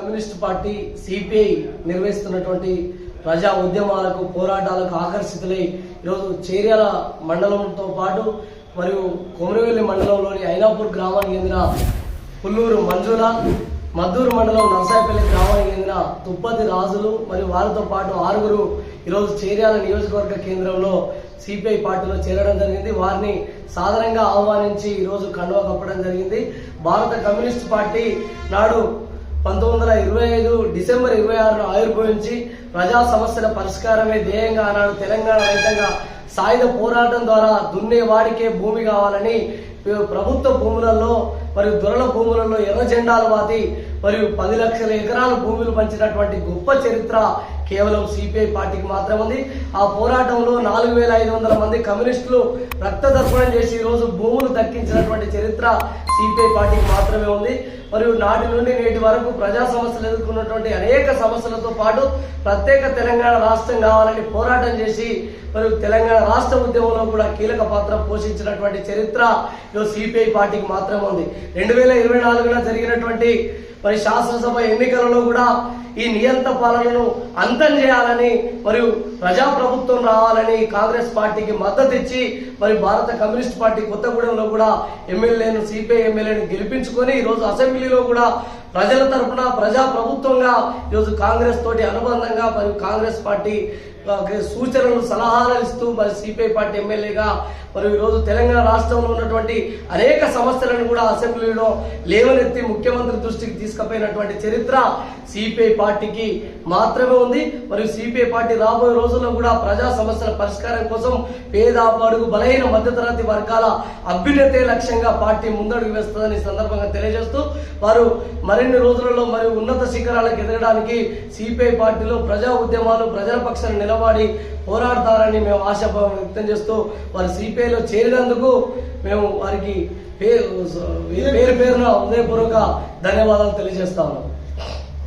Communist party CPI నిర్వహిస్తున్నటువంటి ప్రజా ఉద్యమాలకు పోరాటాలకు ఆకర్షితులై ఈరోజు చేర్యాల మండలంతో పాటు మరియు కొమరవెల్లి మండలంలోని ఐనాపూర్ గ్రామానికి చెందిన పుల్లూరు మంజుల, మద్దూరు మండలం నర్సాయిపల్లి గ్రామానికి చెందిన తుప్పతి రాజులు మరియు వారితో పాటు 6గురు ఈరోజు చేర్యాల నియోజకవర్గ కేంద్రంలో సిపిఐ పార్టీలో చేరడం జరిగింది. వారిని సాధారణంగా ఆహ్వానించి ఈరోజు కండువా కప్పడం జరిగింది. భారత కమ్యూనిస్ట్ పార్టీ నాడు 1925 డిసెంబర్ 26 ఆవిర్భవించి ప్రజా సమస్యల పరిష్కారమే ధ్యేయంగా ఆనాడు తెలంగాణ రైతంగా సాయుధ పోరాటం ద్వారా దున్నేవాడికే భూమి కావాలని ప్రభుత్వ భూములలో మరియు దొరల భూములలో ఎర్ర జెండాలు వాతి మరియు 10 లక్షల ఎకరాల భూములు పంచినటువంటి గొప్ప చరిత్ర కేవలం సిపిఐ పార్టీకి మాత్రమే ఉంది. ఆ పోరాటంలో 4500 మంది కమ్యూనిస్టులు రక్తదర్పణం చేసి ఈరోజు భూములు దక్కించినటువంటి చరిత్ర సిపిఐ పార్టీకి మాత్రమే ఉంది. మరియు నాటి నుండి నేటి వరకు ప్రజా సమస్యలు ఎదుర్కొన్నటువంటి అనేక సమస్యలతో పాటు ప్రత్యేక తెలంగాణ రాష్ట్రం కావాలని పోరాటం చేసి మరియు తెలంగాణ రాష్ట్ర ఉద్యమంలో కూడా కీలక పాత్ర పోషించినటువంటి చరిత్ర సిపిఐ పార్టీకి మాత్రమే ఉంది. 2024 జరిగినటువంటి మరి శాసనసభ ఎన్నికలలో కూడా ఈ నియంత పాలనను అంతం చేయాలని మరియు ప్రజాప్రభుత్వం రావాలని కాంగ్రెస్ పార్టీకి మద్దతు ఇచ్చి మరి భారత కమ్యూనిస్ట్ పార్టీ కొత్తగూడెంలో కూడా ఎమ్మెల్యేను సిపిఐ ఎమ్మెల్యేను గెలిపించుకొని ఈరోజు అసెంబ్లీలో కూడా ప్రజల తరఫున ప్రజాప్రభుత్వంగా ఈరోజు కాంగ్రెస్ తోటి అనుబంధంగా మరియు కాంగ్రెస్ పార్టీ సూచనలు సలహాలు ఇస్తూ మరి సిపిఐ పార్టీ ఎమ్మెల్యేగా మరియు ఈరోజు తెలంగాణ రాష్ట్రంలో ఉన్నటువంటి అనేక సమస్యలను కూడా అసెంబ్లీలో లేవనెత్తి ముఖ్యమంత్రి దృష్టికి తీసుకుపోయినటువంటి చరిత్ర సిపిఐ పార్టీకి మాత్రమే ఉంది. మరియు సిపిఐ పార్టీ రాబోయే రోజుల్లో కూడా ప్రజా సమస్యల పరిష్కారం కోసం పేద, బడుగు, బలహీన మధ్యతరగతి వర్గాల అభ్యున్నతే లక్ష్యంగా పార్టీ ముందడుగు వేస్తుందని సందర్భంగా తెలియజేస్తూ వారు మరిన్ని రోజులలో మరియు ఉన్నత శిఖరాలకు ఎదగడానికి సిపిఐ పార్టీలో ప్రజా ఉద్యమాలు ప్రజల పక్షాన్ని నిలబడి పోరాడతారని మేము ఆశాభావం వ్యక్తం చేస్తూ వారి సిపిఐలో చేరినందుకు మేము వారికి పేరున హృదయపూర్వక ధన్యవాదాలు తెలియజేస్తా ఉన్నాం.